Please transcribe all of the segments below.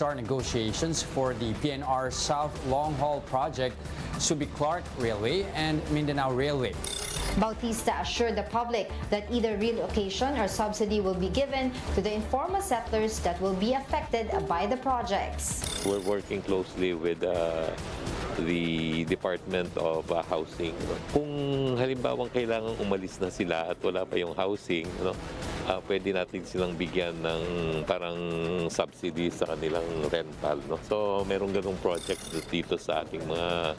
Start negotiations for the PNR South Long Haul Project, Subic-Clark Railway and Mindanao Railway. Bautista assured the public that either relocation or subsidy will be given to the informal settlers that will be affected by the projects. We're working closely with the Department of Housing. Kung halimbawang kailangan umalis na sila at wala pa yung housing, pwede natin silang bigyan ng parang subsidy sa kanilang rental. So meron ganung project dito sa ating mga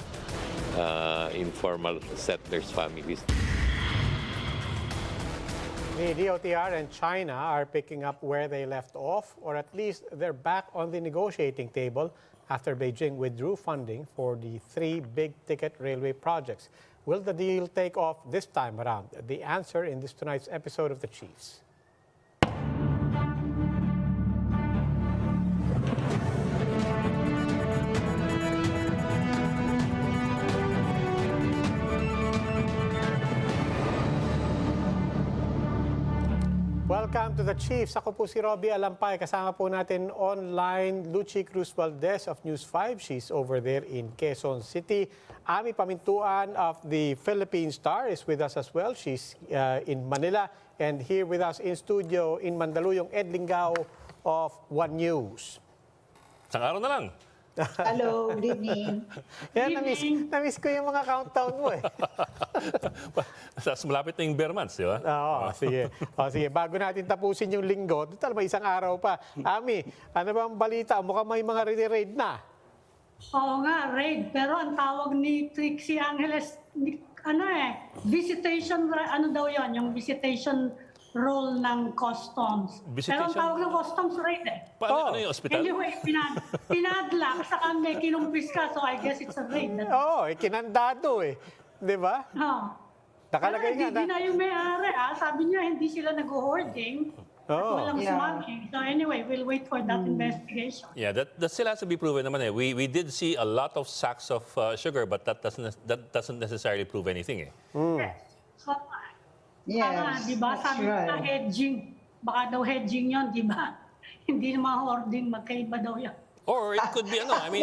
informal settlers families. The DOTR and China are picking up where they left off, or at least they're back on the negotiating table after Beijing withdrew funding for the 3 big-ticket railway projects. Will the deal take off this time around? The answer in this tonight's episode of The Chiefs. Welcome to The Chiefs. Ako po si Roby Alampay. Kasama po natin online Luchi Cruz-Valdes of News 5. She's over there in Quezon City. Ami Pamintuan of the Philippine Star is with us as well. She's in Manila. And here with us in studio in Mandaluyong, Lingao of One News. Isang araw na lang. Hello, good evening. Yan, na-miss ko yung mga countdown mo eh. Malapit na yung bare months, di ba? Oo, sige. Sige. Bago natin tapusin yung linggo, total may isang araw pa. Ami, ano ba ang balita? Mukhang may mga raid na. Oo nga, raid. Pero ang tawag ni Trixie Angeles, visitation, ano daw yon, yung visitation role ng customs. Pero ang tawag ng customs raid eh. Paano yung hospital? Anyway, pinadlock, saka may kinumpis ka, so I guess it's a raid. Oo, kinandado eh. Di ba? Oo. Nakalagay nga Hindi na yung may-ari. Sabi niya, hindi sila nag-hoarding. At walang smuggling. So anyway, we'll wait for that investigation. Yeah, that still has to be proven naman eh. We did see a lot of sacks of sugar, but that doesn't necessarily prove anything eh. Yes. So, di ba? Sabi na hedging. Baka daw hedging yon, di ba? Hindi naman hoarding, magkaiba daw yan. Or it could be, I mean...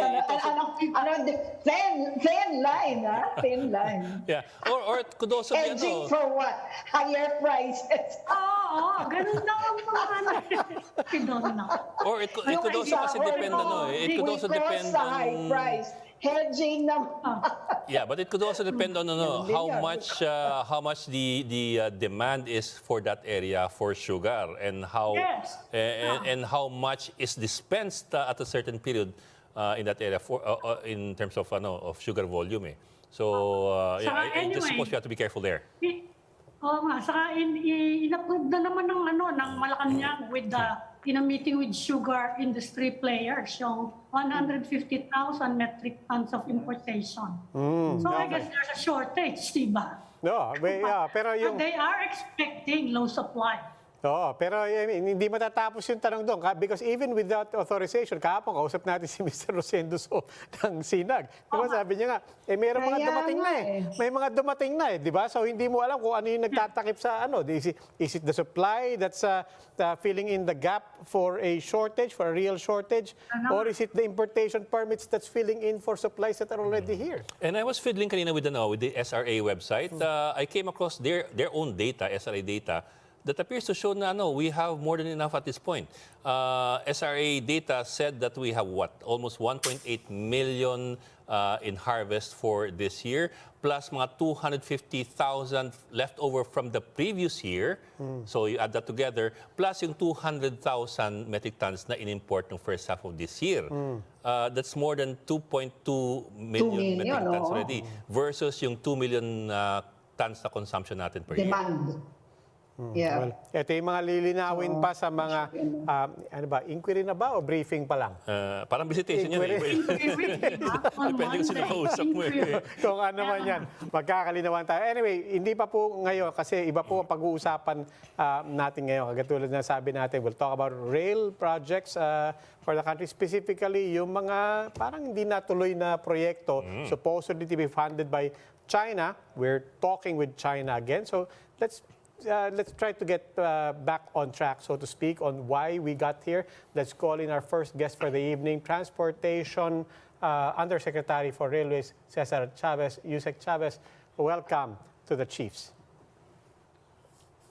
Thin line, ha? Thin line. Yeah, or it could also be, Hedging for what? Higher prices. Oo, ganun lang ang mga Or it could also kasi depend, it could also depend sa high on... price. Hedging naman. Yeah, but it could also depend on how much the demand is for that area for sugar and how and how much is dispensed at a certain period in that area for in terms of sugar volume. So I just suppose we have to be careful there. Oo nga, saka in-approve na naman ng Malacanang with in a meeting with sugar industry players, yung 150,000 metric tons of importation. So I guess there's a shortage, diba? No, pero yung... And they are expecting low supply. Oo, pero hindi matatapos yung tanong doon. Because even without authorization, kahapon kausap natin si Mr. Rosendo ng Sinag. Diba sabi niya nga, mayroong mga dumating na eh. May mga dumating na eh, di ba? So hindi mo alam kung ano yung nagtatakip sa ano. Is it the supply that's filling in the gap for a shortage, for a real shortage? Or is it the importation permits that's filling in for supplies that are already here? And I was fiddling kanina with the SRA website. I came across their own data, SRA data, that appears to show na we have more than enough at this point. SRA data said that we have almost 1.8 million in harvest for this year, plus mga 250,000 left over from the previous year. So you add that together, plus yung 200,000 metric tons na in-import ng first half of this year. That's more than 2.2 million metric tons already, versus yung 2 million tons na consumption natin per year. Yeah. Well, ito yung mga lilinawin pa sa mga, inquiry na ba o briefing pa lang? Parang visitation yan. Depende kung sino kausap mo eh. Kung ano man yan, magkakalinawan tayo. Anyway, hindi pa po ngayon kasi iba po ang pag-uusapan natin ngayon. Katulad na sabi natin, we'll talk about rail projects for the country. Specifically, yung mga parang hindi natuloy na proyekto supposedly to be funded by China. We're talking with China again. So let's let's try to get back on track, so to speak, on why we got here. Let's call in our first guest for the evening, Transportation Undersecretary for Railways, Cesar Chavez. Yusek Chavez, welcome to the Chiefs.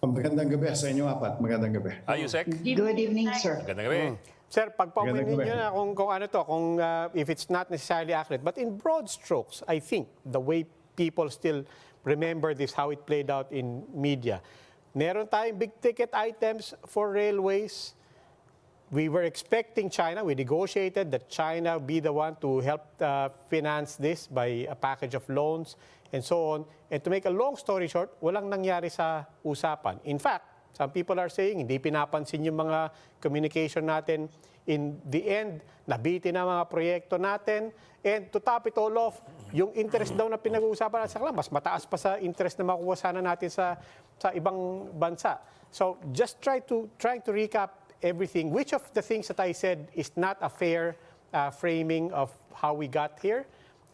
Magandang gabi sa inyo apat. Magandang gabi. Yusek? Good evening, sir. Magandang gabi. Sir, pagpaumin Magandang ninyo gabi. na kung ano to, kung if it's not necessarily accurate, but in broad strokes, I think the way people still remember this, how it played out in media. Meron tayong big ticket items for railways. We were expecting China, we negotiated that China be the one to help finance this by a package of loans and so on. And to make a long story short, walang nangyari sa usapan. In fact, some people are saying hindi pinapansin yung mga communication natin. In the end, nabitin na mga proyekto natin. And to top it all off, yung interest daw na pinag-uusapan natin, mas mataas pa sa interest na makuha sana natin sa ibang bansa. So just trying to recap everything. Which of the things that I said is not a fair framing of how we got here?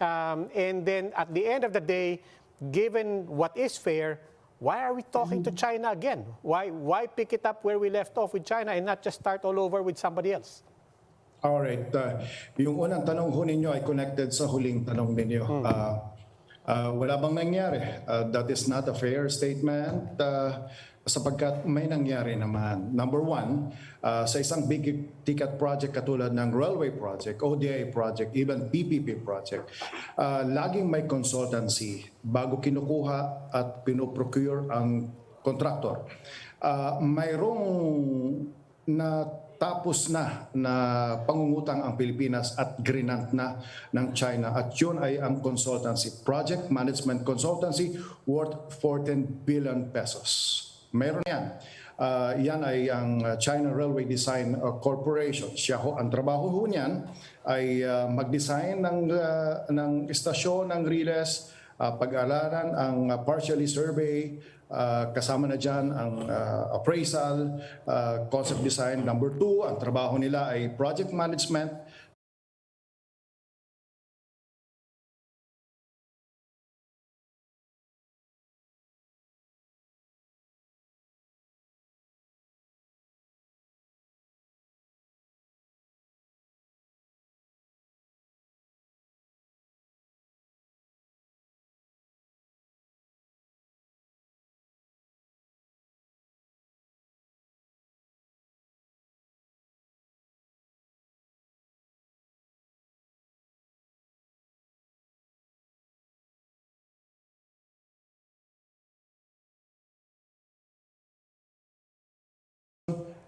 And then at the end of the day, given what is fair, why are we talking to China again? Why pick it up where we left off with China and not just start all over with somebody else? All right. Yung unang tanong ho ninyo ay connected sa huling tanong ninyo. Wala bang nangyari? That is not a fair statement sapagkat may nangyari naman. Number one, sa isang big ticket project katulad ng railway project, ODA project, even PPP project, laging may consultancy bago kinukuha at pinoprocure ang contractor. Mayroong tapos na pangungutang ang Pilipinas at grinant na ng China at yun ay ang consultancy, project management consultancy worth 14 billion pesos. Mayroon yan. Yan ay ang China Railway Design Corporation. Siya ho, ang trabaho ho niyan ay mag-design ng istasyon ng riles, pag-alaran ang partially survey, kasama na dyan ang appraisal, concept design. Number two, ang trabaho nila ay project management.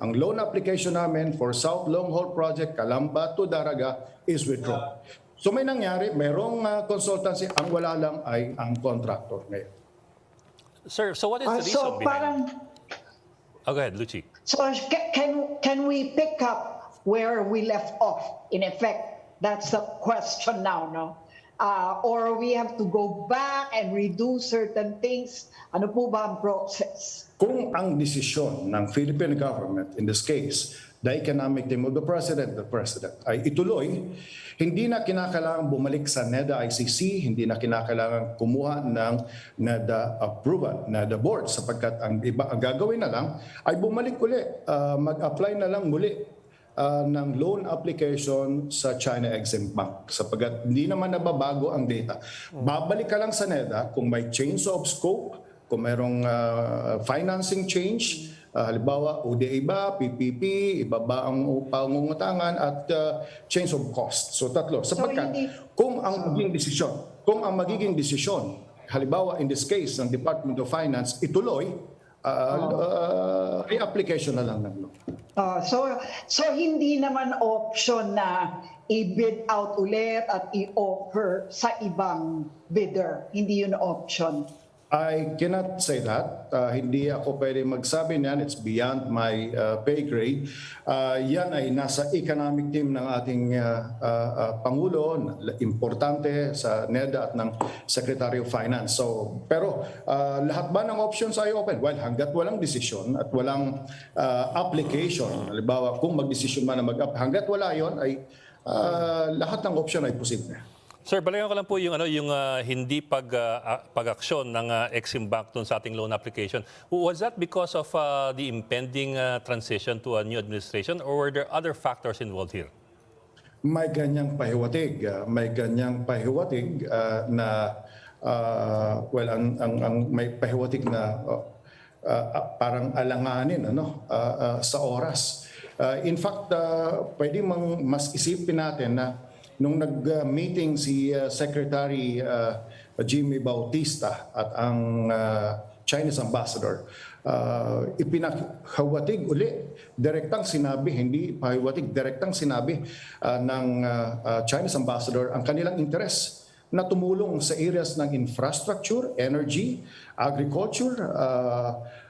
Ang loan application namin for South Long Haul Project, Calamba to Daraga, is withdrawn. So may nangyari, mayroong consultancy, ang wala lang ay ang contractor ngayon. Sir, so what is the reason So behind... parang, Go ahead, Luchi. so can we pick up where we left off? In effect, that's the question now, no? Or we have to go back and redo certain things. Ano po ba ang process? Kung ang desisyon ng Philippine government, in this case, the economic team of the President ay ituloy, hindi na kinakailangan bumalik sa NEDA ICC, hindi na kinakailangan kumuha ng NEDA approval, NEDA board, sapagkat ang gagawin na lang ay bumalik uli, mag-apply na lang muli ng loan application sa China Exim Bank sapagkat hindi naman nababago ang data. Babalik ka lang sa NEDA kung may change of scope, kung mayroong financing change, halimbawa ODA ba, PPP, iba ba ang pangungutangan at change of cost. So tatlo. Sapagkat kung ang magiging desisyon, halimbawa in this case ng Department of Finance, ituloy, re-application na lang ng loan. So hindi naman option na i-bid out ulit at i-offer sa ibang bidder. Hindi yun option. I cannot say that. Hindi ako pwede magsabi niyan. It's beyond my pay grade. Yan ay nasa economic team ng ating Pangulo, importante sa NEDA at ng Secretary of Finance. So, pero lahat ba ng options ay open? Well, hanggat walang desisyon at walang application, halimbawa kung mag-desisyon man na hanggat wala yon ay lahat ng option ay posible. Sir, balayan ko lang po yung hindi pag-aksyon ng Exim Bank dun sa ating loan application. Was that because of the impending transition to a new administration, or were there other factors involved here? May ganyang pahiwatig. Na well, ang may pahiwatig na parang alanganin sa oras. In fact, pwede mas isipin natin na nung nag-meeting si Secretary Jimmy Bautista at ang Chinese ambassador, ipinahawatig uli, direktang sinabi, hindi pahiwatig, direktang sinabi ng Chinese ambassador ang kanilang interes na tumulong sa areas ng infrastructure, energy, agriculture,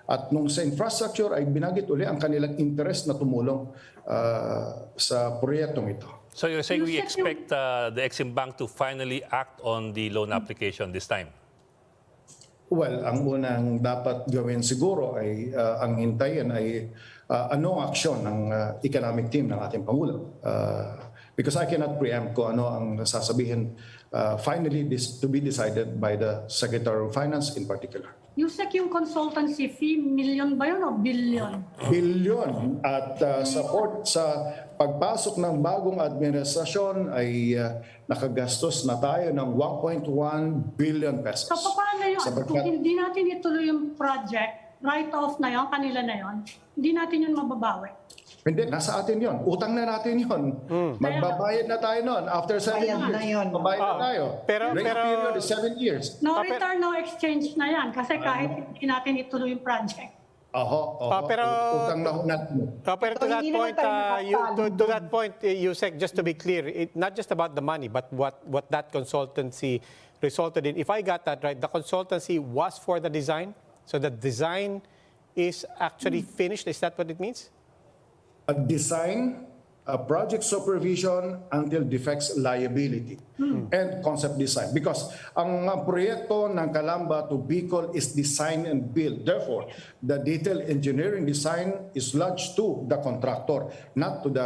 at nung sa infrastructure ay binanggit uli ang kanilang interes na tumulong sa proyektong ito. So you're saying we expect the Exim Bank to finally act on the loan application this time? Well, ang unang dapat gawin siguro ay ang hintayin ay anong aksyon ng economic team ng ating Pangulo. Because I cannot preempt kung ano ang sasabihin finally to be decided by the Secretary of Finance in particular. Yusek, yung consultancy fee, million ba yun o billion? Bilyon. At sa pagpasok ng bagong administrasyon ay nakagastos na tayo ng 1.1 billion pesos. So paano yun? Kung hindi natin ituloy yung project, write-off na yun, kanila na yun, hindi natin yun mababawi. Hindi, nasa atin yon. Utang na natin yon. Magbabayad na tayo noon. After 7 years, magbabayad na tayo. Pero period is 7 years. No return, no exchange na yan. Kasi kahit hindi natin ituloy yung project. Pero utang na natin. Pero to that point, Yusek, just to be clear, not just about the money, but what that consultancy resulted in. If I got that right, the consultancy was for the design? So the design is actually finished? Is that what it means? A design, a project supervision until defects liability and concept design. Because ang proyekto ng Calamba to Bicol is design and build. Therefore, the detailed engineering design is lodged to the contractor, not to the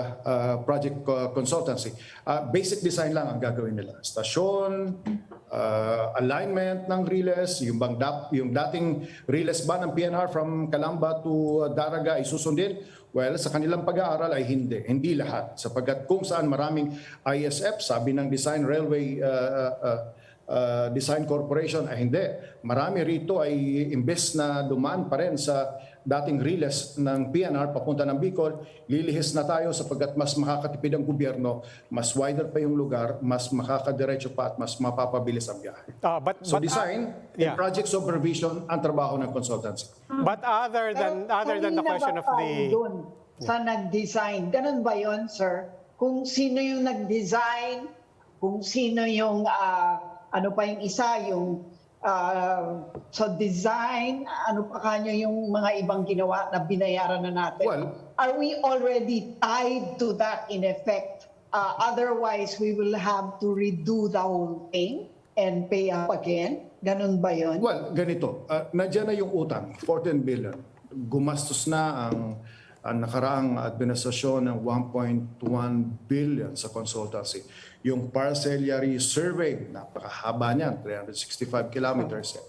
project consultancy. Basic design lang ang gagawin nila. Stasyon, alignment ng riles, yung dating riles ba ng PNR from Calamba to Daraga ay susundin? Well, sa kanilang pag-aaral ay hindi lahat. Sapagkat kung saan maraming ISF, sabi ng Railway Design Corporation ay hindi. Marami rito ay imbes na dumaan pa rin sa dating riles ng PNR papunta ng Bicol, lilihis na tayo sapagkat mas makakatipid ang gobyerno, mas wider pa yung lugar, mas makakadiretso pa at mas mapapabilis ang biyahe. So design and project supervision ang trabaho ng consultancy. But other than the question of the... Sa nag-design, ganun ba yun, sir? Kung sino yung nag-design, kung sino yung, ano pa yung isa, yung so design, ano pa kanya yung mga ibang ginawa na binayaran na natin? Well, are we already tied to that in effect? Otherwise, we will have to redo the whole thing and pay up again? Ganun ba yun? Well, ganito. Nandiyan na yung utang, 14 billion. Gumastos na ang nakaraang administrasyon ng 1.1 billion sa consultancy. Yung parcellary survey, napakahaba niyan, 365 kilometers.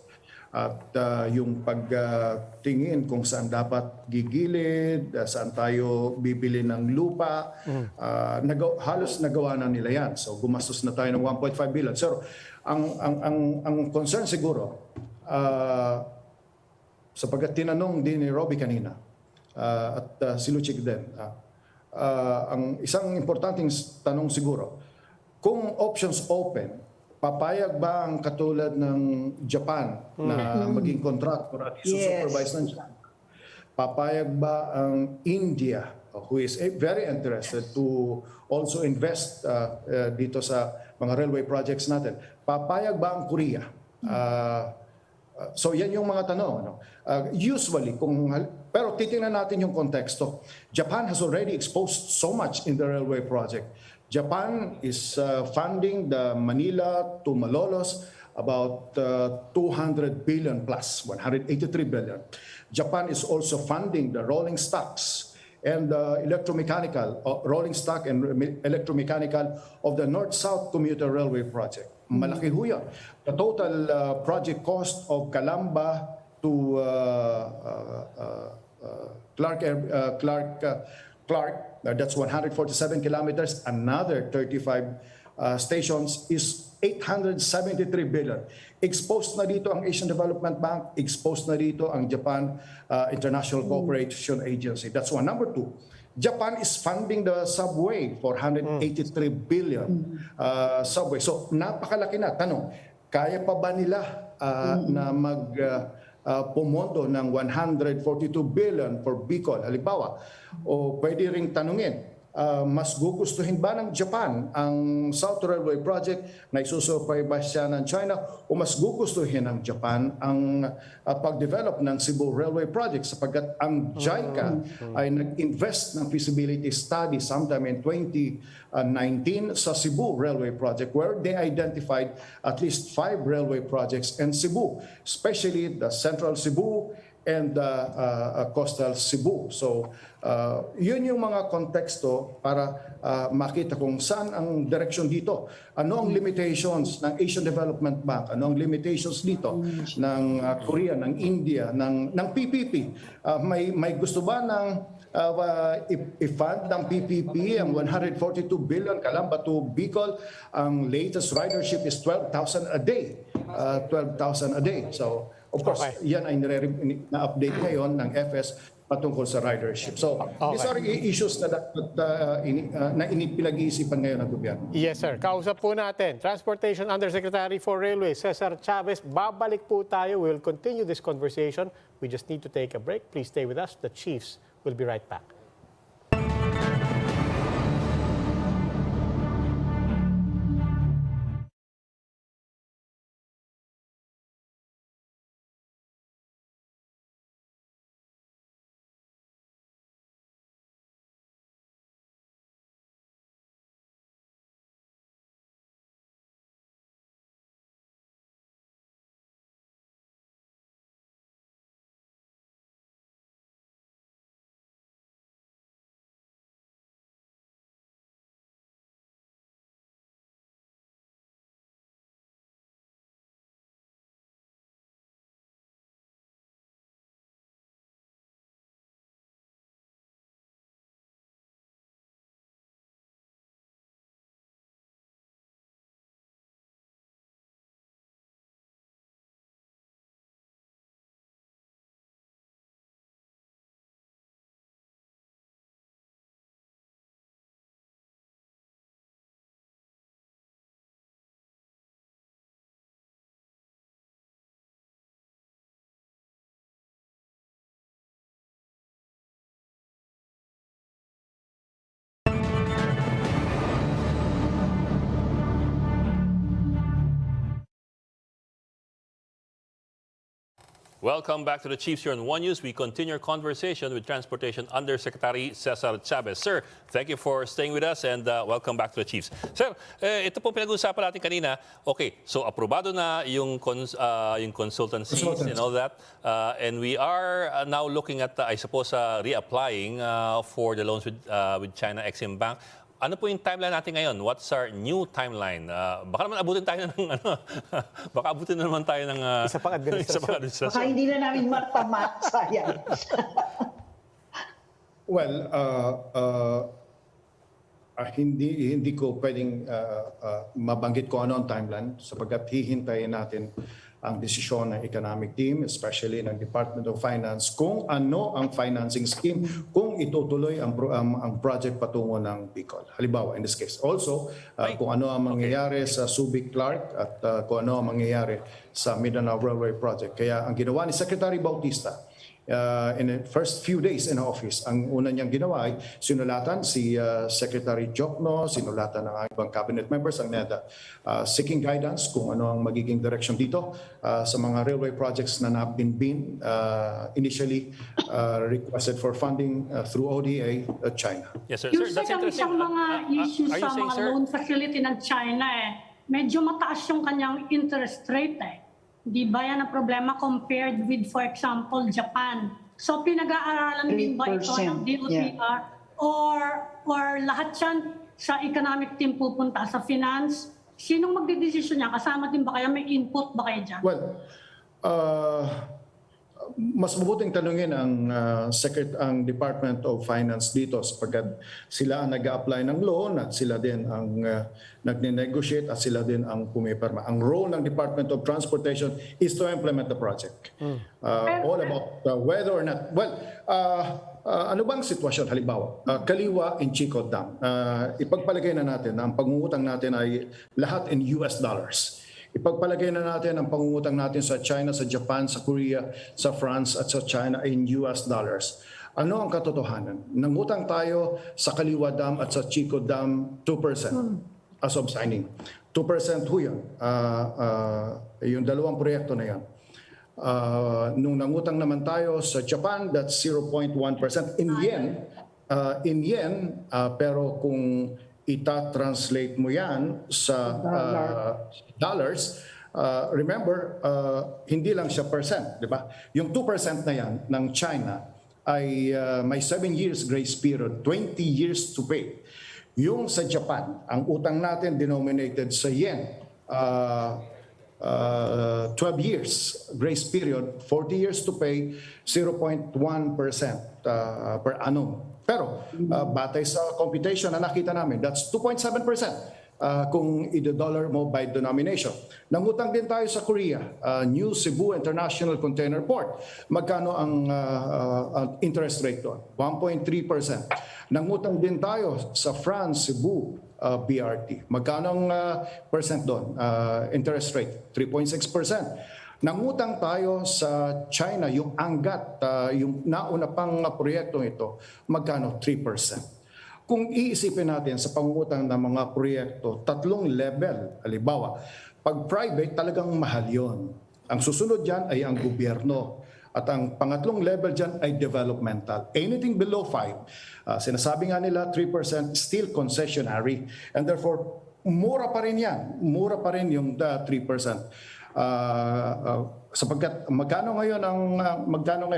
At yung pagtingin kung saan dapat gigilid, saan tayo bibili ng lupa, halos nagawa na nila yan. So gumastos na tayo ng 1.5 billion. So ang concern siguro, sapagkat tinanong din ni Roby kanina, at si Luchi din, ang isang importanteng tanong siguro, kung options open, papayag ba ang katulad ng Japan na maging contractor at supervise ng Japan? Papayag ba ang India, who is very interested to also invest dito sa mga railway projects natin? Papayag ba ang Korea? So yan yung mga tanong. Usually, pero titingnan natin yung konteksto. Japan has already exposed so much in the railway project. Japan is funding the Manila to Malolos about 200 billion plus, 183 billion. Japan is also funding the rolling stocks and electromechanical, rolling stock and electromechanical of the North-South Commuter Railway Project. Malaki ho yan. The total project cost of Calamba to Clark, that's 147 kilometers, another 35 stations is 873 billion. Exposed na dito ang Asian Development Bank, exposed na dito ang Japan International Cooperation Agency. That's one. Number two, Japan is funding the subway for 183 billion subway. So napakalaki na. Tanong, kaya pa ba nila na pumondo ng 142 billion for Bicol, halimbawa? O pwede ring tanungin, mas gugustuhin ba ng Japan ang South Railway Project na isusupply ba siya ng China, o mas gugustuhin ng Japan ang pag-develop ng Cebu Railway Project, sapagkat ang JICA ay nag-invest ng feasibility study sometime in 2019 sa Cebu Railway Project, where they identified at least 5 railway projects in Cebu, especially the Central Cebu and Coastal Cebu. So yun yung mga konteksto para makita kung saan ang direksyon dito. Ano ang limitations ng Asian Development Bank? Ano ang limitations dito ng Korea, ng India, ng PPP? May gusto ba ng i-fund ng PPP ang 142 billion Calamba to Bicol? Ang latest ridership is 12,000 a day. 12,000 a day. So of course, yan ay na-update ngayon ng FS patungkol sa ridership. So, these are issues na pinag-iisipan ngayon ng gobyerno. Yes, sir. Kausap po natin, Transportation Undersecretary for Railways, Cesar Chavez. Babalik po tayo. We'll continue this conversation. We just need to take a break. Please stay with us. The Chiefs will be right back. Welcome back to the Chiefs here on One News. We continue our conversation with Transportation Undersecretary Cesar Chavez. Sir, thank you for staying with us and welcome back to the Chiefs. Sir, ito po pinag-uusapan natin kanina. Okay, so aprobado na yung consultancies and all that. And we are now looking at, I suppose, reapplying for the loans with China Exim Bank. Ano po yung timeline natin ngayon? What's our new timeline? Baka naman abutin tayo ng baka abutin na naman tayo ng isa pang administrasyon. Baka hindi na namin matamat, sayang. Well, hindi ko pwedeng mabanggit ko ano ang timeline, sapagkat hihintayin natin ang desisyon ng economic team, especially ng Department of Finance, kung ano ang financing scheme, kung itutuloy ang project patungo ng Bicol. Halimbawa, in this case. Also, kung ano ang mangyayari sa Subic-Clark at kung ano ang mangyayari sa Mindanao Railway Project. Kaya ang ginawa ni Secretary Bautista, in the first few days in office, ang una niyang ginawa ay sinulatan si Secretary Jokno, sinulatan ng ibang cabinet members ang NEDA, seeking guidance kung ano ang magiging direction dito sa mga railway projects na nabinbin initially requested for funding through ODA at China. Yes, sir. Yung Sir, that's second interesting. isang mga issues sa saying, mga sir? loan facility ng China medyo mataas yung kanyang interest rate Di ba yan ang problema compared with, for example, Japan? So pinag-aaralan din ba ito ng 3%, DOTR or lahat yan sa economic team pupunta sa finance? Sinong magdidesisyon niya? Kasama din ba kaya? May input ba kayo dyan? Well, mas mabuting tanungin ang ang Department of Finance dito sapagkat sila ang nag-a-apply ng loan at sila din ang nagne-negotiate at sila din ang pumipirma. Ang role ng Department of Transportation is to implement the project. All about whether or not. Well, ano bang sitwasyon? Halimbawa, Kaliwa and Chico Dam. Ipagpalagay na natin na ang pangungutang natin ay lahat in US dollars. Ipagpalagay na natin ang pangungutang natin sa China, sa Japan, sa Korea, sa France at sa China in US dollars. Ano ang katotohanan? Nangutang tayo sa Kaliwa Dam at sa Chico Dam 2% as of signing. 2% ho yan. Yung dalawang proyekto na yan. Nung nangutang naman tayo sa Japan, that's 0.1% in yen, pero kung ita-translate mo yan sa dollars, remember, hindi lang siya percent, di ba? Yung 2% na yan ng China ay may 7 years grace period, 20 years to pay. Yung sa Japan, ang utang natin denominated sa yen, 12 years grace period, 40 years to pay, 0.1% per annum. Pero batay sa computation na nakita namin, that's 2.7% kung i-dollar mo by denomination. Nangutang din tayo sa Korea, New Cebu International Container Port. Magkano ang interest rate doon? 1.3%. Nangutang din tayo sa France, Cebu, BRT. Magkano ang percent doon? Interest rate, 3.6%. Nangutang tayo sa China, yung Angat, yung nauna pang proyektong ito, magkano? 3%. Kung iisipin natin sa pangungutang ng mga proyekto, tatlong level, halimbawa, pag private talagang mahal yon. Ang susunod dyan ay ang gobyerno. At ang pangatlong level dyan ay developmental. Anything below 5, sinasabi nga nila 3% still concessionary. And therefore, mura pa rin yan. Mura pa rin yung 3%. Sapagkat magkano ngayon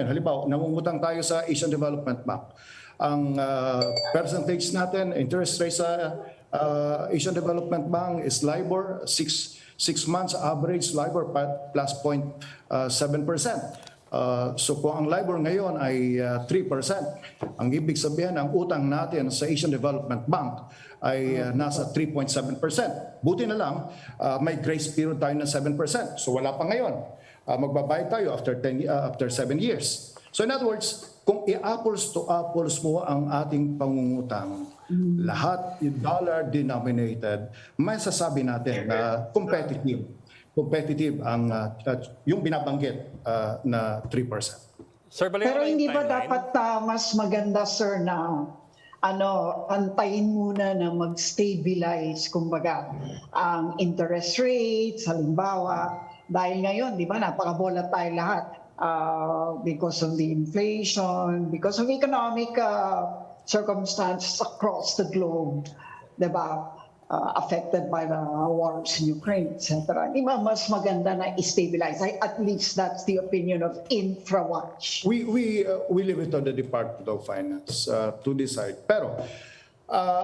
halimbawa nangungutang tayo sa Asian Development Bank, ang percentage natin interest rate sa Asian Development Bank is LIBOR 6 months average LIBOR plus 0.7%. So kung ang LIBOR ngayon ay 3%, ang ibig sabihin ang utang natin sa Asian Development Bank ay nasa 3.7%. Buti na lang, may grace period tayo ng 7%. So wala pa ngayon. Magbabayad tayo after 7 years. So in other words, kung i-apples to apples mo ang ating pangungutang, lahat dollar denominated, may sasabi natin na competitive ang yung binabanggit na 3%. Sir, Pero hindi ba dapat mas maganda, sir, na antayin muna na mag-stabilize, kumbaga, ang interest rates, halimbawa, dahil ngayon, di ba, napaka-volatile lahat because of the inflation, because of economic circumstances across the globe, di ba, affected by the wars in Ukraine, etc. Di ba mas maganda na i-stabilize? At least that's the opinion of InfraWatch. We leave it to the Department of Finance to decide. Pero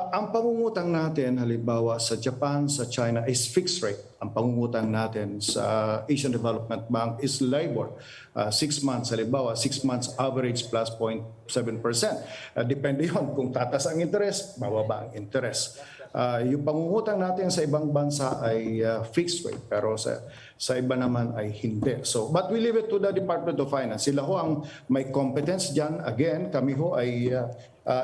ang pangungutang natin halimbawa sa Japan, sa China is fixed rate. Ang pangungutang natin sa Asian Development Bank is LIBOR. 6 months halimbawa, 6 months average plus 0.7%. Depende yon kung tatas ang interest, bababa ang interest. Yung pangungutang natin sa ibang bansa ay fixed rate, pero sa iba naman ay hindi. So, but we leave it to the Department of Finance. Sila ho ang may competence dyan. Again, kami ho ay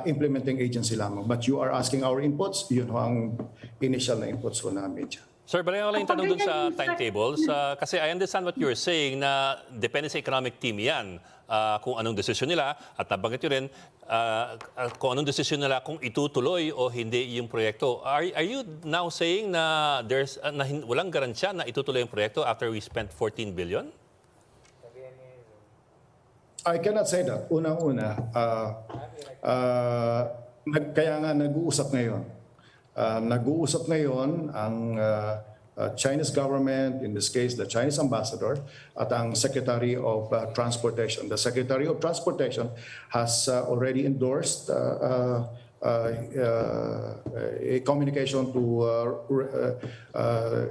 implementing agency lamang. But you are asking our inputs, yun ho ang initial na inputs ho namin dyan. Sir, balik ako lang yung tanong dun sa timetables. Kasi I understand what you're saying na depende sa economic team yan. Kung anong desisyon nila at nabanggit nyo rin kung anong desisyon nila kung itutuloy o hindi yung proyekto. Are you now saying na there's walang garansya na itutuloy yung proyekto after we spent 14 billion? I cannot say that. Unang-una, kaya nga nag-uusap ngayon. Nag-uusap ngayon ang Chinese government, in this case the Chinese ambassador, at ang Secretary of Transportation. The Secretary of Transportation has already endorsed a communication to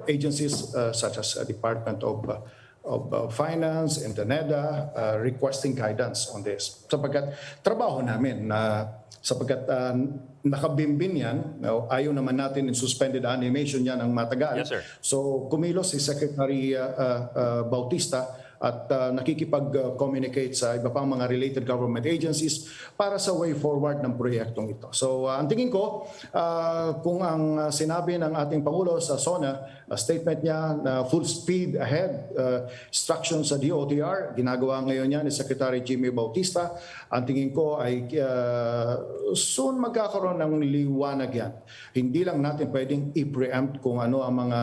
agencies such as Department of Finance and the NEDA requesting guidance on this. Sapagkat trabaho namin na sapagkat nakabimbin yan, ayaw naman natin in suspended animation yan ang matagal. Yes, sir. So kumilos si Secretary Bautista at nakikipag-communicate sa iba pang mga related government agencies para sa way forward ng proyektong ito. So ang tingin ko, kung ang sinabi ng ating Pangulo sa SONA, statement niya na full speed ahead, instruction sa DOTR, ginagawa ngayon yan ni Secretary Jimmy Bautista, ang tingin ko ay soon magkakaroon ng liwanag yan. Hindi lang natin pwedeng i-preempt kung ano ang mga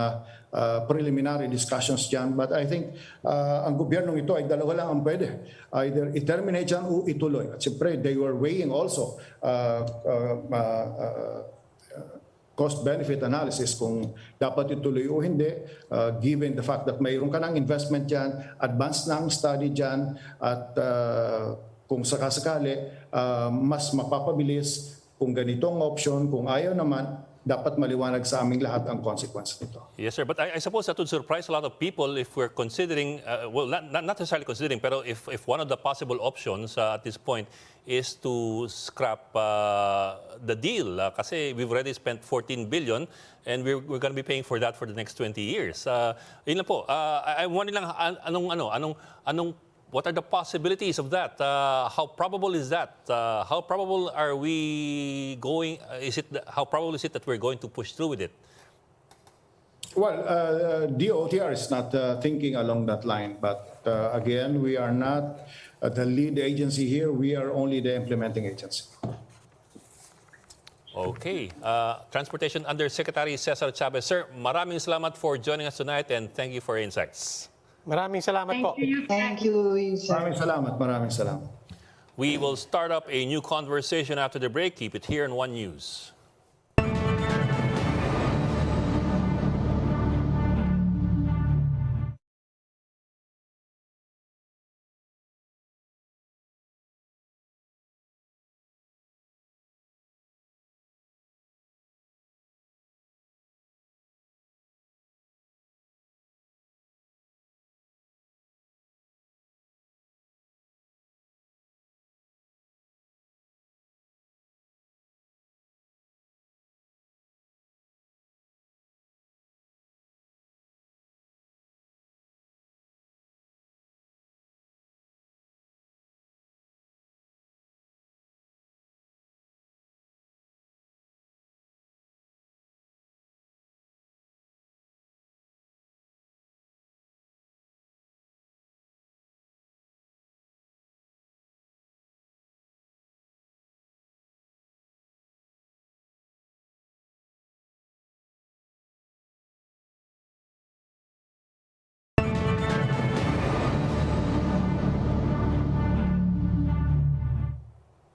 preliminary discussions dyan. But I think ang gobyernong ito ay dalawa lang ang pwede. Either i-terminate dyan o ituloy. At siyempre, they were weighing also cost-benefit analysis kung dapat ituloy o hindi, given the fact that mayroon ka ng investment dyan, advanced na ang study dyan, at kung sakasakali, mas mapapabilis kung ganitong option, kung ayaw naman, dapat maliwanag sa aming lahat ang consequence nito. Yes, sir. But I suppose that would surprise a lot of people if we're considering, well, not necessarily considering, pero if one of the possible options at this point is to scrap the deal. Kasi we've already spent 14 billion and we're going to be paying for that for the next 20 years. Yun lang po. I'm wondering lang, what are the possibilities of that? How probable is that? How probable are we going? How probable is it that we're going to push through with it? Well, DOTR is not thinking along that line, but again, we are not the lead agency here. We are only the implementing agency. Okay. Transportation Undersecretary Cesar Chavez. Sir, maraming salamat for joining us tonight and thank you for your insights. Maraming salamat po. Thank you, sir. Maraming salamat, maraming salamat. We will start up a new conversation after the break. Keep it here in One News.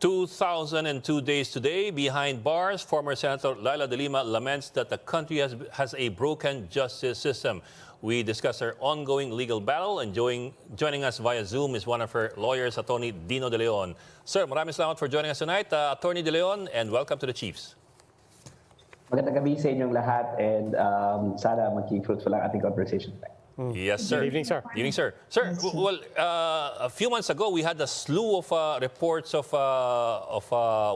"2,002 days today behind bars." Former Senator Leila De Lima laments that the country has a broken justice system. We discuss her ongoing legal battle, and joining us via Zoom is one of her lawyers, Atty. Dino de Leon. Sir, maraming salamat for joining us tonight. Atty. De Leon, and welcome to the Chiefs. Magandang gabi sa inyong lahat, and sana maging fruitful ang ating conversation tonight. Yes, sir. Good evening, sir. Good evening, sir. Sir, well, a few months ago, we had a slew of reports of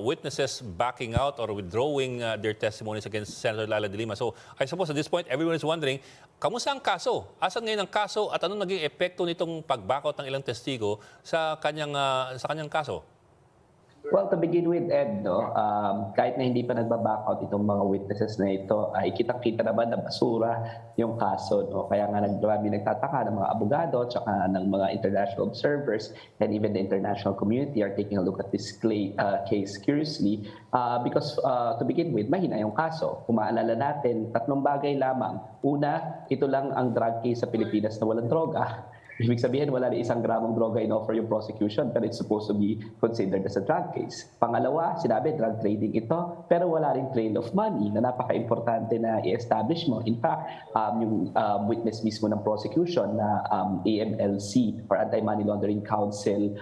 witnesses backing out or withdrawing their testimonies against Senator Leila De Lima. So, I suppose at this point, everyone is wondering, kamusta ang kaso? Asan ngayon ang kaso at anong naging epekto nitong pag-backout ng ilang testigo sa kanyang kaso? Well, to begin with, Ed, kahit na hindi pa nagbaback-out itong mga witnesses na ito, ay kitang-kita naman na basura yung kaso. Kaya nga nagtataka ng mga abogado at saka ng mga international observers and even the international community are taking a look at this case curiously because to begin with, mahina yung kaso. Kung maalala natin, 3 bagay lamang. Una, ito lang ang drug case sa Pilipinas na walang droga. Ibig sabihin, wala rin 1 gramong droga in-offer yung prosecution, but it's supposed to be considered as a drug case. Pangalawa, sinabi, drug trading ito, pero wala rin trail of money na napaka-importante na i-establish mo. In fact, yung witness mismo ng prosecution na AMLC or Anti-Money Laundering Council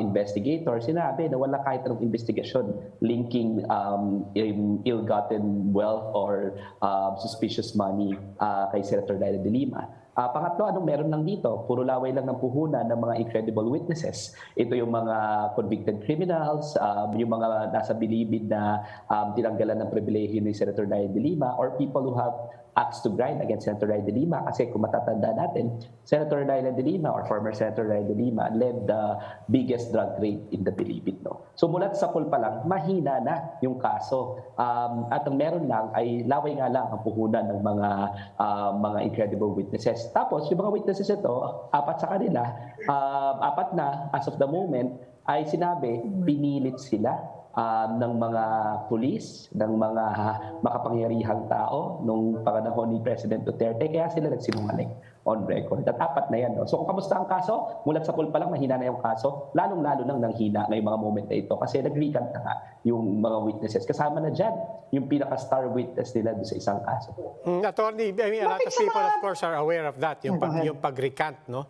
investigator, sinabi na wala kahit anong investigasyon linking ill-gotten wealth or suspicious money kay Senator Leila De Lima. Pangatlo, anong meron lang dito? Puro laway lang ng puhunan ng mga incredible witnesses. Ito yung mga convicted criminals, yung mga nasa bilibid na tinanggalan ng pribilehiyo ni Senator Leila De Lima, or people who have axe to grind against Senator Leila De Lima. Kasi kung matatanda natin, Senator Leila De Lima or former Senator Leila De Lima led the biggest drug raid in the bilibid. No? So mulat sa pool pa lang, mahina na yung kaso. At ang meron lang ay laway nga lang ang puhunan ng mga incredible witnesses. Tapos yung mga witnesses ito, 4 sa kanila, 4 na as of the moment, ay sinabi, pinilit sila ng mga pulis, ng mga makapangyarihang tao nung panahon ni President Duterte, kaya sila nagsinungaling on record. At 4 na yan. No? So kung kamusta ang kaso, mulat sa pool pa lang, mahina na yung kaso, lalong-lalo nang nanghina ngayong mga moment na ito kasi nag-recant na nga yung mga witnesses. Kasama na dyan yung pinaka-star witness nila doon sa isang kaso. Attorney, I mean, a lot of people, of course, are aware of that, yung pag-recant, no?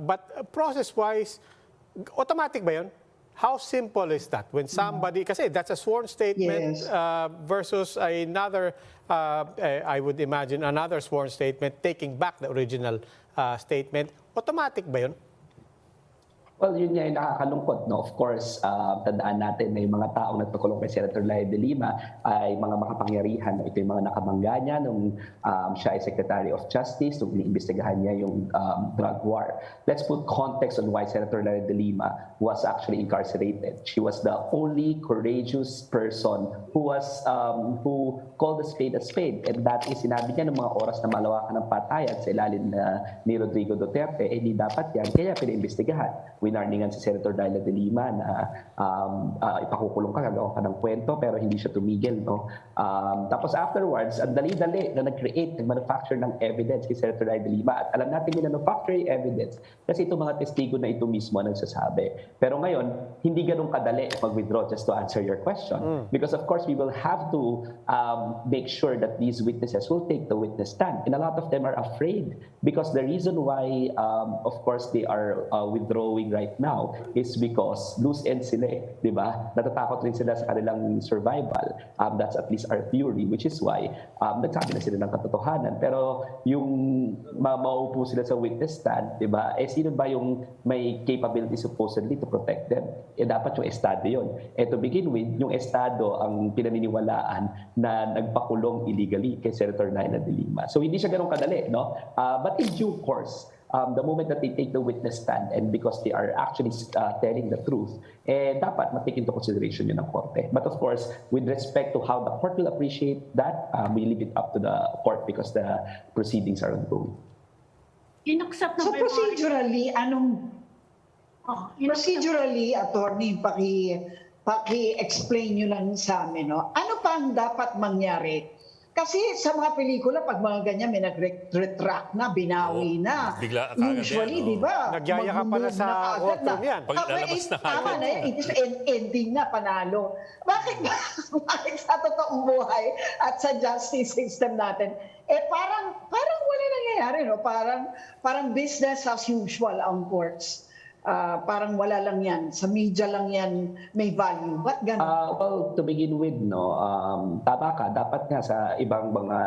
But process-wise, automatic ba yun? How simple is that when somebody, kasi that's a sworn statement versus another, I would imagine, another sworn statement taking back the original statement. Automatic ba yun? Well, yun nga yung nakakalungkot. No? Of course, tandaan natin na yung mga taong nagpakulong kay Senator Leila De Lima ay mga makapangyarihan. Ito yung mga nakabangga niya nung siya ay Secretary of Justice, nung iniimbestigahan niya yung drug war. Let's put context on why Senator Leila De Lima was actually incarcerated. She was the only courageous person who who called a spade, and that is sinabi niya ng mga oras na malawakan ng patayan sa ilalim ni Rodrigo Duterte, hindi dapat yan, kaya piniimbestigahan. Winarningan si Senator Leila De Lima na ipakukulong ka, gagawa ka ng kwento, pero hindi siya tumigil. No? Tapos afterwards, ang dali-dali na nag-manufacture ng evidence kay Senator Leila De Lima. At alam natin manufacture yung evidence kasi itong mga testigo na ito mismo ang nagsasabi. Pero ngayon, hindi ganun kadali mag-withdraw, just to answer your question. Because of course, we will have to make sure that these witnesses will take the witness stand. And a lot of them are afraid because the reason why, of course, they are withdrawing right now is because loose ends sila di ba? Natatakot rin sila sa kanilang survival. That's at least our theory, which is why nagsabi na sila ng katotohanan. Pero yung maupo sila sa witness stand, di ba? Sino ba yung may capability supposedly to protect them? Dapat yung Estado yun. To begin with, yung Estado ang pinaniniwalaan na nagpakulong illegally kay Senator Leila De Lima. So hindi siya ganun kadali, no? But in due course, the moment that they take the witness stand and because they are actually telling the truth, dapat ma-take into consideration yun ng korte. But of course, with respect to how the court will appreciate that, we leave it up to the court because the proceedings are ongoing. Inaccept na So ba yung mga- procedurally, procedurally, attorney, paki-explain nyo lang sa amin, no? Ano pa ang dapat mangyari? Kasi sa mga pelikula, pag mga ganyan, may nag-retract na, binawi na. Bigla kagad Usually, yan, di ba? Nagyaya ka pa na sa courtroom yan. Pag lalabas na Tama na yan. Ending na, panalo. Bakit ba? Bakit sa totoong buhay at sa justice system natin, parang wala nangyayari, no? Parang business as usual ang courts. Parang wala lang yan. Sa media lang yan may value. Ba't ganun? Well, to begin with, no, tama ka. Dapat nga sa ibang mga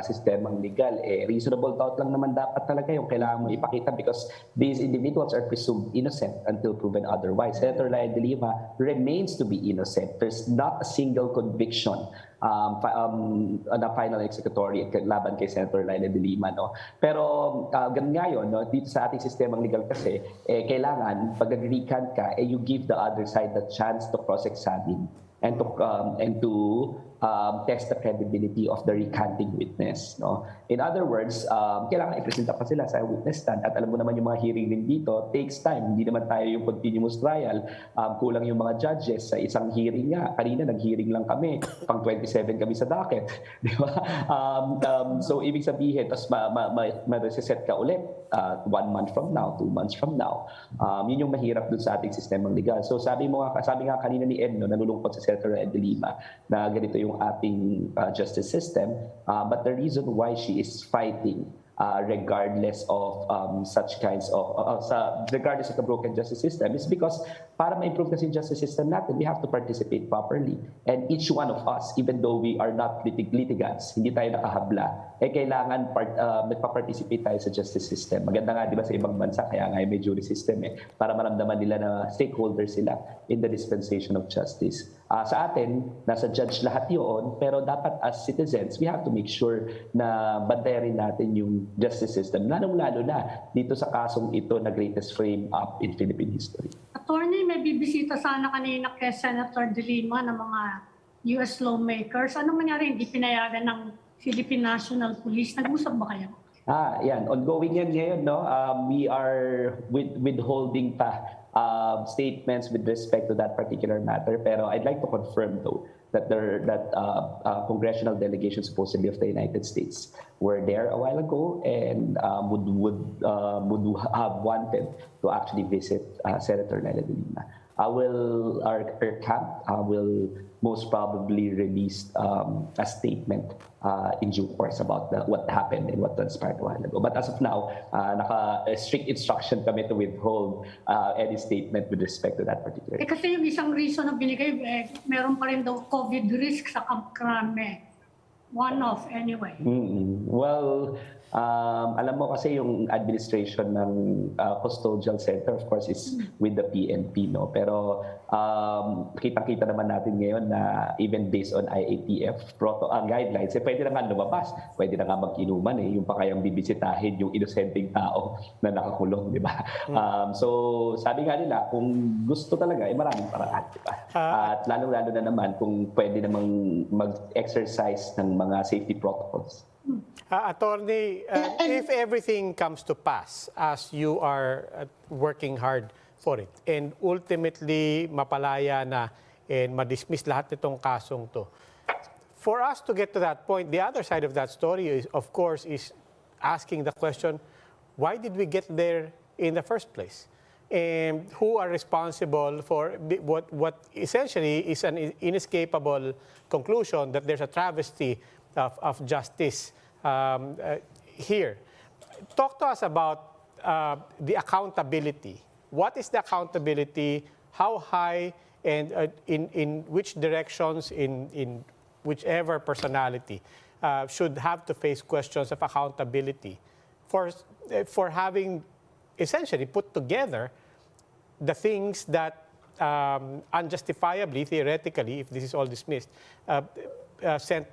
sistemang legal, reasonable doubt lang naman dapat talaga yung kailangan mo ipakita because these individuals are presumed innocent until proven otherwise. Senator Leila De Lima remains to be innocent. There's not a single conviction na final executory laban kay Senator Leila De Lima. No? Pero ganun nga yun, no? Dito sa ating sistemang legal kasi, kailangan pag nag-recant ka, you give the other side the chance to cross-examine and to test the credibility of the recanting witness. No? In other words, kailangan ipresenta pa sila sa witness stand. At alam mo naman yung mga hearing din dito, takes time. Hindi naman tayo yung continuous trial. Kulang yung mga judges sa isang hearing nga. Kanina nag-hearing lang kami. Pang 27 kami sa docket. Di ba? So, ibig sabihin, tapos ma-reset ka ulit 1 month from now, 2 months from now. Yun yung mahirap dun sa ating sistemang legal. So, sabi nga kanina ni Ed, no, nanulungkot sa Senator Leila De Lima, na ganito yung ating justice system, but the reason why she is fighting regardless of such kinds of regardless of the broken justice system is because para ma-improve kasi yung justice system natin, we have to participate properly. And each one of us, even though we are not litigants, hindi tayo nakahabla, kailangan nagpa-participate tayo sa justice system. Maganda nga, di ba, sa ibang bansa, kaya nga may jury system para maramdaman nila na stakeholders sila in the dispensation of justice. Sa atin, nasa judge lahat yun, pero dapat as citizens, we have to make sure na bantayan natin yung justice system, lalong-lalo na dito sa kasong ito na greatest frame up in Philippine history. Attorney, may bibisita sana kanina kay Senator De Lima ng mga US lawmakers. Ano mangyari? Hindi pinayagan ng Philippine National Police. Nag-usap ba kayo? Yan. Ongoing yan ngayon, no? We are withholding pa statements with respect to that particular matter. Pero I'd like to confirm, though, that congressional delegations supposedly of the United States were there a while ago and would have wanted to actually visit Senator Leila De Lima. Our camp will most probably release a statement in due course about what happened and what transpired a while ago. But as of now, strict instruction kami to withhold any statement with respect to that particular. Kasi yung isang reason na binigay, meron pa rin daw COVID risk sa Camp Crame. One-off anyway. Well, alam mo kasi yung administration ng custodial center, of course, is with the PNP, no? Pero kitang-kita naman natin ngayon na even based on IATF guidelines, pwede na nga lumabas, pwede na nga mag-inuman yung pa kayang bibisitahin yung inosenteng tao na nakakulong, di ba? So, sabi nga nila, kung gusto talaga, maraming paraan, di ba? At lalong-lalo na naman kung pwede namang mag-exercise ng mga safety protocols. Attorney, if everything comes to pass as you are working hard for it and ultimately mapalaya na and ma-dismiss lahat nitong kasong to, for us to get to that point, the other side of that story is, of course, is asking the question, why did we get there in the first place? And who are responsible for what essentially is an inescapable conclusion that there's a travesty of justice here. Talk to us about the accountability. What is the accountability? How high and in which directions, in whichever personality should have to face questions of accountability for having essentially put together the things that unjustifiably, theoretically, if this is all dismissed, sent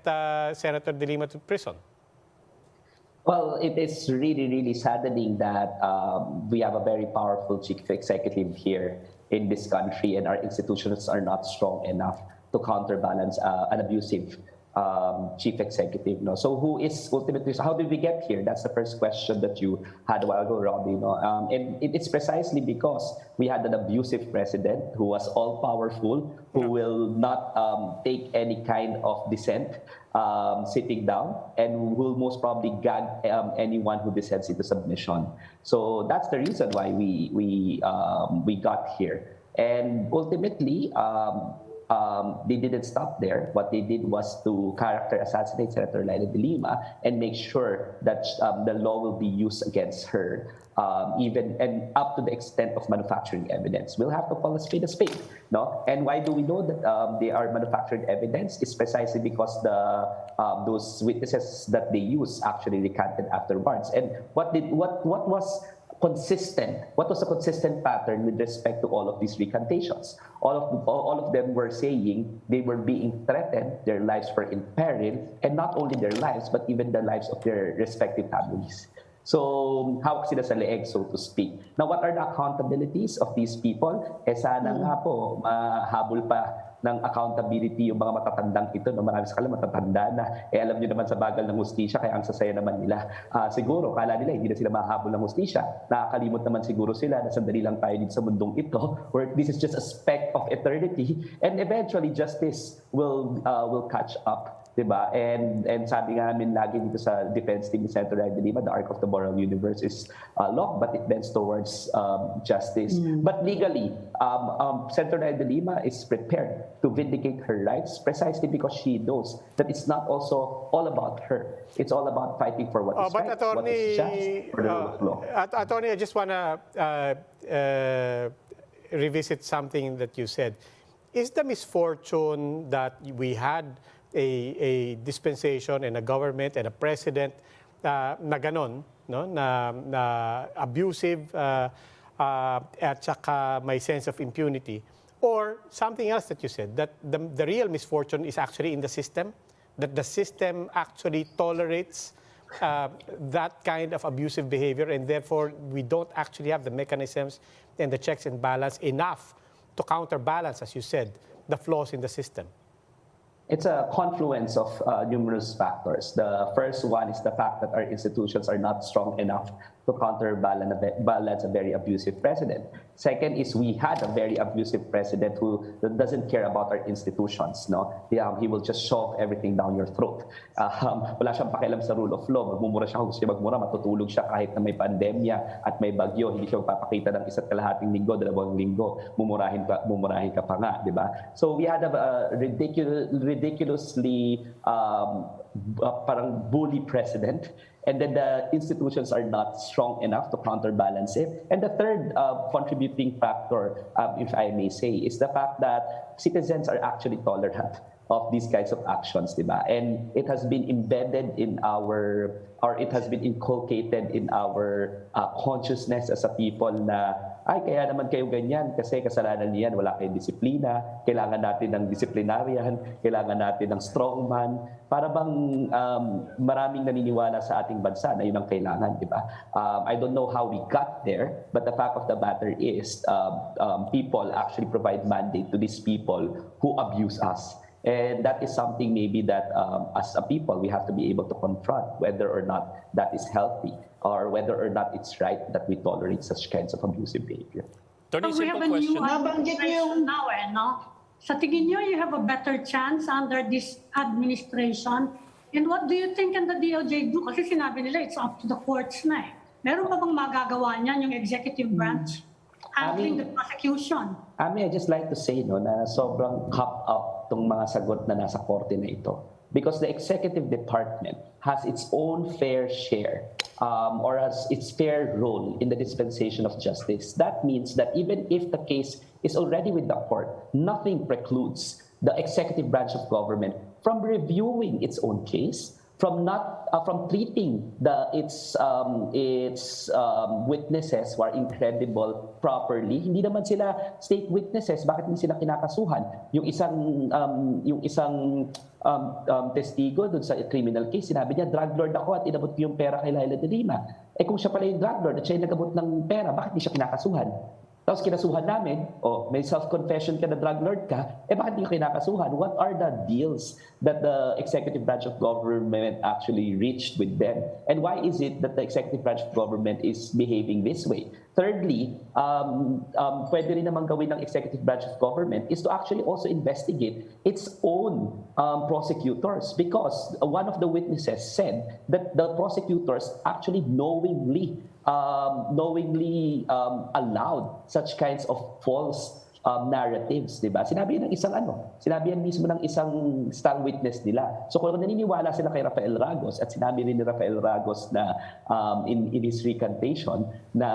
Senator De Lima to prison? Well, it is really, really saddening that we have a very powerful chief executive here in this country and our institutions are not strong enough to counterbalance an abusive chief executive. No? So who is ultimately, so how did we get here? That's the first question that you had a while ago, Robbie. No? And it's precisely because we had an abusive president who was all-powerful, who will not take any kind of dissent sitting down and will most probably gag anyone who dissents into submission. So that's the reason why we got here. And ultimately, they didn't stop there. What they did was to character assassinate Senator Leila De Lima and make sure that the law will be used against her, even and up to the extent of manufacturing evidence. We'll have to call a spade, no? And why do we know that they are manufactured evidence? It's precisely because those witnesses that they use actually recanted afterwards. And what was consistent? What was a consistent pattern with respect to all of these recantations? All of them were saying they were being threatened, their lives were in peril, and not only their lives, but even the lives of their respective families. So, hawak sila sa leeg, so to speak. Now, what are the accountabilities of these people? Sana nga po, mahabol pa ng accountability yung mga matatandang ito. No? Marami sa kanila matatanda na. Alam nyo naman sa bagal ng hustisya, kaya ang sasaya naman nila. Siguro, kala nila hindi na sila mahabol ng hustisya. Nakakalimot naman siguro sila na sandali lang tayo dito sa mundong ito, where this is just a speck of eternity, and eventually justice will catch up. Diba? And sabi nga namin lagi dito sa defense team ni Senator Leila De Lima, the arc of the moral universe is long, but it bends towards justice. But legally, Senator Leila De Lima is prepared to vindicate her rights precisely because she knows that it's not also all about her. It's all about fighting for what is right, what is just, for the rule of law. Attorney, I just want to revisit something that you said. Is the misfortune that we had a dispensation and a government and a president na ganon, no? na abusive at saka may sense of impunity, or something else that you said, that the real misfortune is actually in the system, that the system actually tolerates that kind of abusive behavior, and therefore we don't actually have the mechanisms and the checks and balance enough to counterbalance, as you said, the flaws in the system? It's a confluence of numerous factors. The first one is the fact that our institutions are not strong enough to counterbalance a very abusive president. Second is we had a very abusive president who doesn't care about our institutions. No, he will just shove everything down your throat. Wala siyang pakialam sa rule of law. Magmumura siya kung gusto niya magmura, matutulog siya kahit na may pandemya at may bagyo. Hindi siya magpapakita ng isa't kalahating linggo, 2 linggo. Mumurahin ka pa nga, di ba? So we had a ridiculously parang bully president. And then the institutions are not strong enough to counterbalance it. And the third contributing factor, if I may say, is the fact that citizens are actually tolerant of these kinds of actions, diba? And it has been embedded in it has been inculcated in our consciousness as a people na, ay, kaya naman kayo ganyan kasi kasalanan niyan, wala kayong disiplina, kailangan natin ng disiplinaryan, kailangan natin ng strongman, para bang maraming naniniwala sa ating bansa na yun ang kailangan, di ba? I don't know how we got there, but the fact of the matter is people actually provide mandate to these people who abuse us. And that is something maybe that as a people we have to be able to confront whether or not that is healthy or whether or not it's right that we tolerate such kinds of abusive behavior. So we have a new administration now, no? Sa tingin nyo, you have a better chance under this administration. And what do you think can the DOJ do? Kasi sinabi nila it's up to the courts na eh. Meron pa bang magagawa niyan yung executive branch handling the prosecution? I just like to say na sobrang cop-up tong mga sagot na nasa korte na ito. Because the executive department has its own fair share or has its fair role in the dispensation of justice. That means that even if the case is already with the court, nothing precludes the executive branch of government from reviewing its own case, from treating its witnesses who are incredible properly. Hindi naman sila state witnesses, bakit hindi sila kinakasuhan? Yung isang testigo dun sa criminal case, sinabi niya, drug lord ako at inabot ko yung pera kay Leila De Lima. Kung siya pala yung drug lord at siya yung nagabot ng pera, bakit hindi siya kinakasuhan? Tapos kinasuhan namin, may self-confession ka na drug lord ka, bakit hindi ka kinakasuhan? What are the deals that the executive branch of government actually reached with them? And why is it that the executive branch of government is behaving this way? Thirdly, pwede rin naman gawin ng executive branch of government is to actually also investigate its own prosecutors, because one of the witnesses said that the prosecutors actually knowingly allowed such kinds of false narratives, di ba? Sinabi yan mismo ng isang star witness nila. So kung naniniwala sila kay Rafael Ragos at sinabi rin ni Rafael Ragos na in his recantation na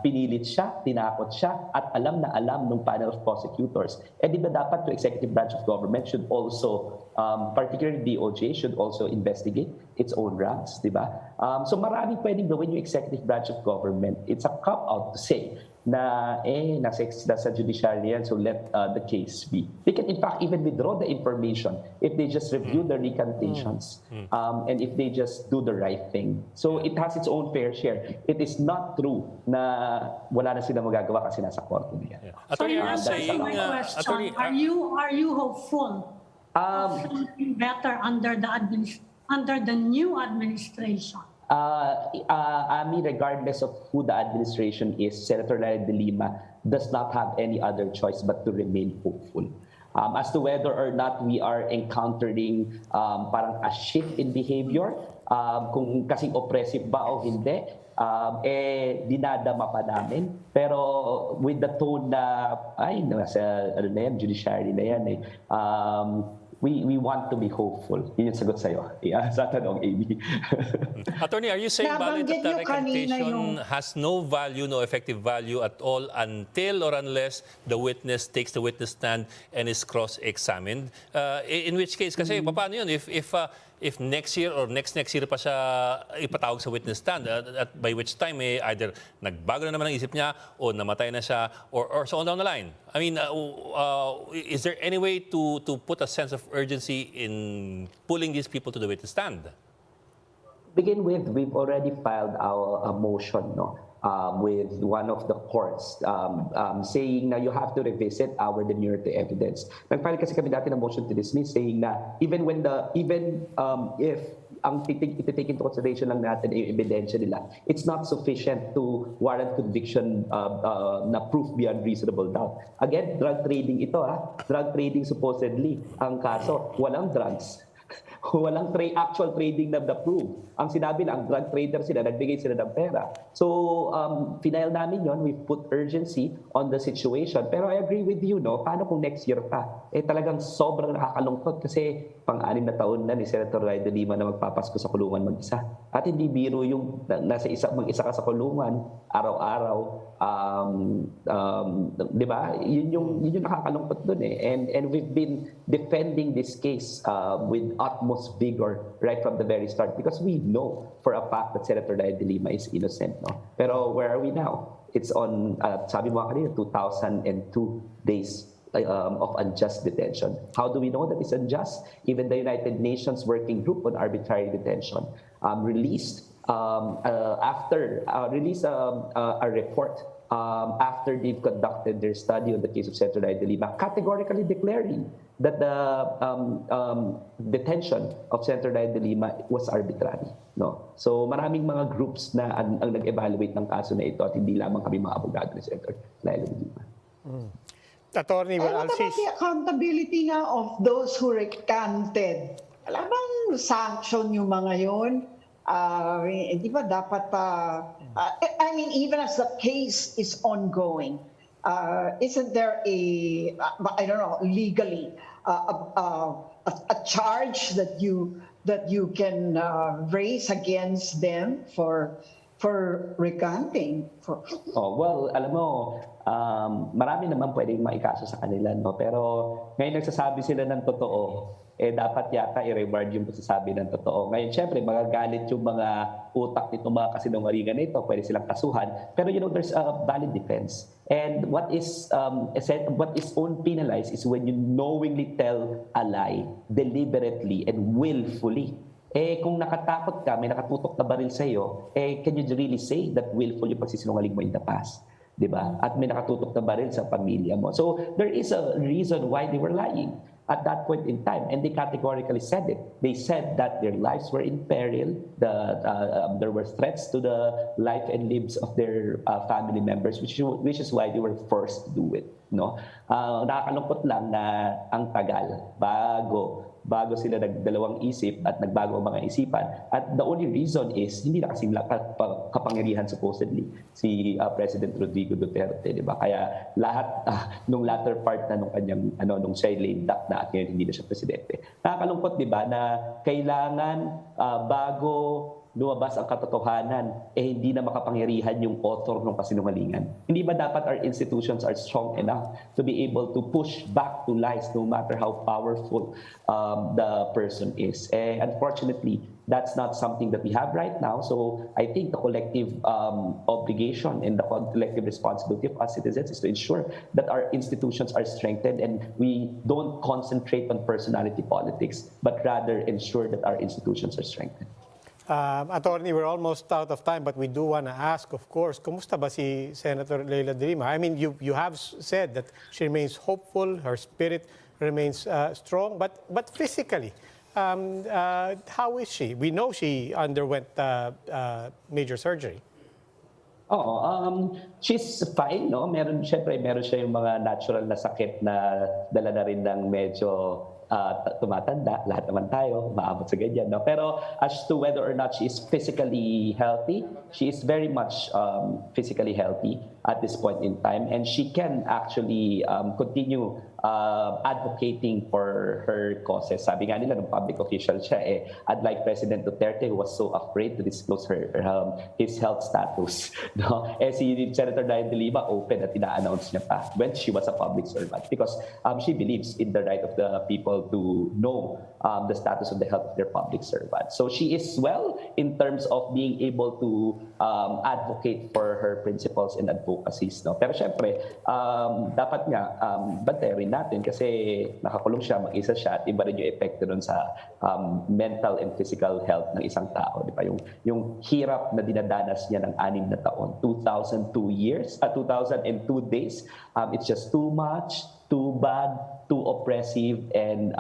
pinilit siya, tinakot siya at alam na alam ng panel of prosecutors, di ba dapat the executive branch of government should also, particularly DOJ, should also investigate its own ranks, di ba? So maraming pwedeng gawin yung executive branch of government. It's a cop-out to say na nasa judiciary yan, so let the case be. They can in fact even withdraw the information if they just review the recantations and if they just do the right thing. So it has its own fair share. It is not true na wala na sila magagawa kasi nasa korte na yan. So Attorney, you're are you saying, answering my question. Attorney, Are you hopeful of something better under the new administration? Regardless of who the administration is, Senator Leila De Lima does not have any other choice but to remain hopeful. As to whether or not we are encountering parang a shift in behavior, kung kasing oppressive ba o hindi, dinadama pa namin. Pero with the tone na, nasa judiciary na yan we want to be hopeful. Yun yung sagot sa'yo. Sa tanong, AB. Attorney, are you saying valid that the Nabanggit niyo kanina recantation has no value, no effective value at all until or unless the witness takes the witness stand and is cross-examined? In which case, kasi paano yun? If next year or next year pa siya ipatawag sa witness stand, at by which time either nagbago na naman ang isip niya o namatay na siya or so on down the line. I mean, is there any way to put a sense of urgency in pulling these people to the witness stand? Begin with, we've already filed our motion with one of the courts saying na you have to revisit our demurrer to evidence. Nag-file kasi kami dati ng motion to dismiss saying na even if ang iti-take into consideration lang natin yung ebidensya nila, it's not sufficient to warrant conviction na proof beyond reasonable doubt. Again, drug trading ito drug trading supposedly. Ang kaso, walang drugs. Walang actual trading na proof. Ang sinabi lang, drug trader sila, nagbigay sila ng pera. So, final namin yon, we put urgency on the situation. Pero I agree with you, paano kung next year pa? Talagang sobrang nakakalungkot kasi pang-anim na taon na ni Senator Leila De Lima na magpapasko sa kulungan mag-isa. At hindi biro yung mag-isa ka sa kulungan, araw-araw. Di ba? Yun yung nakakalungkot dun And we've been defending this case with utmost vigor right from the very start because we know for a fact that Senator Leila De Lima is innocent. Pero where are we now? It's on, sabi mo kanina, 2002 days of unjust detention. How do we know that it's unjust? Even the United Nations Working Group on Arbitrary Detention released a report after they've conducted their study on the case of Senator Leila De Lima, categorically declaring that the detention of Senator Leila De Lima was arbitrary. So maraming mga groups na ang nag-evaluate ng kaso na ito at hindi lamang kami mga abogado ni Senator Leila De Lima. Attorney, What about the accountability nga of those who recanted? Wala bang sanction yung mga yun? Di ba dapat, I mean, even as the case is ongoing, isn't there I don't know, legally, a charge that you can raise against them for recanting? Well, alam mo, marami naman pwedeng maikaso sa kanila, pero ngayon nagsasabi sila ng totoo, dapat yata i-reward yung pagsasabi ng totoo. Ngayon, syempre, magagalit yung mga utak nito, mga kasinungalingan na ito, pwede silang kasuhan. Pero there's a valid defense. And what is only penalized is when you knowingly tell a lie, deliberately and willfully. Kung nakatakot ka, may nakatutok na baril sa'yo, can you really say that willful yung pagsisinungaling mo in the past? Diba? At may nakatutok na baril sa pamilya mo. So there is a reason why they were lying at that point in time, and they categorically said it. They said that their lives were in peril, there were threats to the life and lives of their family members, which is why they were forced to do it. Nakakalungkot lang na ang tagal bago sila nagdalawang isip at nagbago ang mga isipan. At the only reason is, hindi na kasing kapangyarihan supposedly si President Rodrigo Duterte, di ba? Kaya lahat, nung latter part na nung kanyang, nung siya lame duck na at ngayon hindi na siya presidente. Nakakalungkot, di ba, na kailangan bago lumabas ang katotohanan, hindi na makapangyarihan yung author ng kasinungalingan. Hindi ba dapat our institutions are strong enough to be able to push back to lies no matter how powerful the person is? Unfortunately, That's not something that we have right now. So I think the collective obligation and the collective responsibility of us citizens is to ensure that our institutions are strengthened and we don't concentrate on personality politics, but rather ensure that our institutions are strengthened. Attorney, we're almost out of time, but we do want to ask, of course, kumusta ba si Senator Leila De Lima? I mean, you have said that she remains hopeful, her spirit remains strong, but physically, how is she? We know she underwent major surgery. She's fine, no? Syempre, meron siya yung mga natural na sakit na dala na rin ng medyo tumatanda. Lahat naman tayo, maabot sa ganyan, no? Pero as to whether or not she is physically healthy, she is very much physically healthy at this point in time. And she can actually continue advocating for her causes. Sabi nga nila, ng public official siya, unlike President Duterte, who was so afraid to disclose his health status. No? Si Senator Leila De Lima, open at ina-announce niya pa when she was a public servant because she believes in the right of the people to know the status of the health of their public servant. So she is well in terms of being able to advocate for her principles and advocacies. No? Pero syempre, dapat nga bantayan natin kasi nakakulong siya, mag-isa siya at iba rin yung epekto nun sa mental and physical health ng isang tao. Di ba? Yung hirap na dinadanas niya ng 6 na taon, 2002 days, it's just too much, too bad, too oppressive, and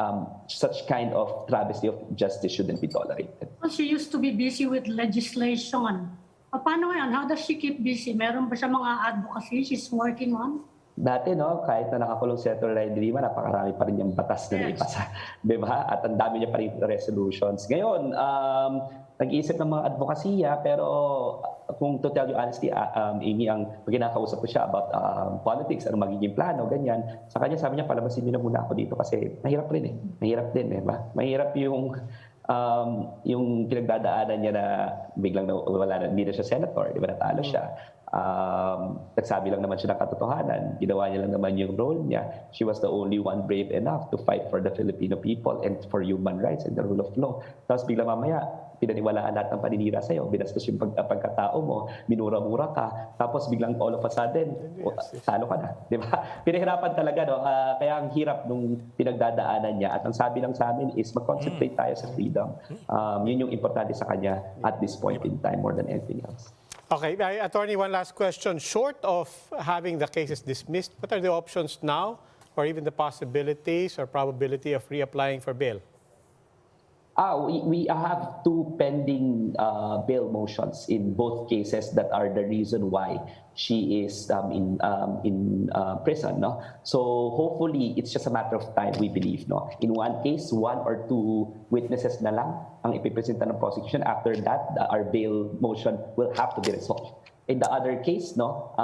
such kind of travesty of justice shouldn't be tolerated. She used to be busy with legislation. Paano ngayon? How does she keep busy? Meron ba siya mga advocacy she's working on? Dati, no, kahit na nakakulong Senator Leila De Lima, napakarami pa rin yung batas na naipasa. Di ba? At ang dami niya pa rin resolutions. Ngayon, nag-iisip ng mga advokasya, pero kung to tell you honestly, Amy, pag kinakausap ko siya about politics, ano magiging plano, ganyan, sa kanya sabi niya, palabasin niyo na muna ako dito kasi mahirap rin eh. Mahirap din, eh. Ba? Mahirap yung pinagdadaanan niya na biglang wala na, hindi na siya senator, di ba, natalo siya. Nagsabi lang naman siya ng katotohanan. Ginawa niya lang naman yung role niya. She was the only one brave enough to fight for the Filipino people and for human rights and the rule of law. Tapos biglang mamaya, pinaniwalaan lahat ng paninira sa'yo. Binastos yung pagkatao mo, minura-mura ka. Tapos biglang all of a sudden, talo ka na. Di ba? Pinahirapan talaga, no? Kaya ang hirap nung pinagdadaanan niya. At ang sabi lang sa amin is mag-concentrate tayo sa freedom. Yun yung importante sa kanya at this point in time more than anything else. Okay, Attorney, one last question. Short of having the cases dismissed, what are the options now or even the possibilities or probability of reapplying for bail? We have 2 pending bail motions in both cases that are the reason why she is in prison. No? So hopefully, it's just a matter of time, we believe. No? In one case, 1 or 2 witnesses na lang ang ipipresenta ng prosecution. After that, our bail motion will have to be resolved. In the other case, no,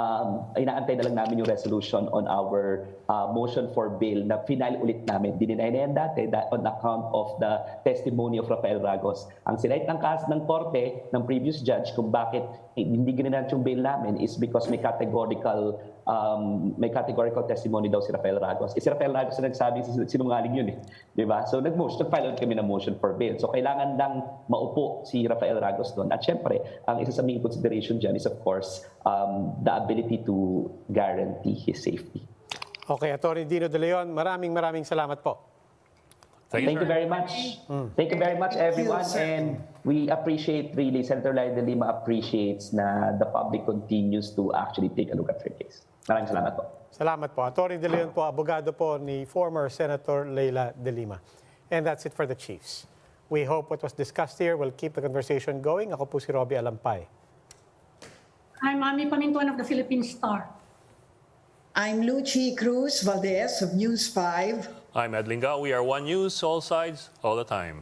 inaantay na lang namin yung resolution on our motion for bail na final ulit namin. Dininay na yan dati on account of the testimony of Rafael Ragos. Ang sinayt ng kaso ng korte, ng previous judge, kung bakit hindi ginanat yung bail namin is because may categorical testimony daw si Rafael Ragos. Si Rafael Ragos na nagsabi sinungaling yun eh. Diba? So nag-file kami ng motion for bail. So kailangan lang maupo si Rafael Ragos doon. At syempre, ang isa sa main consideration dyan is of course the ability to guarantee his safety. Okay, Atty. Dino de Leon, maraming salamat po. Thank you very much. Thank you very much, everyone. And we appreciate really, Senator Leila De Lima appreciates na the public continues to actually take a look at her case. Maraming salamat po. Salamat po. Atty. De Leon po, abogado po ni former Senator Leila De Lima. And that's it for the Chiefs. We hope what was discussed here will keep the conversation going. Ako po si Roby Alampay. I'm Pamintuan of the Philippine Star. I'm Luchi Cruz-Valdes of News 5. I'm Lingao. We are One News, all sides, all the time.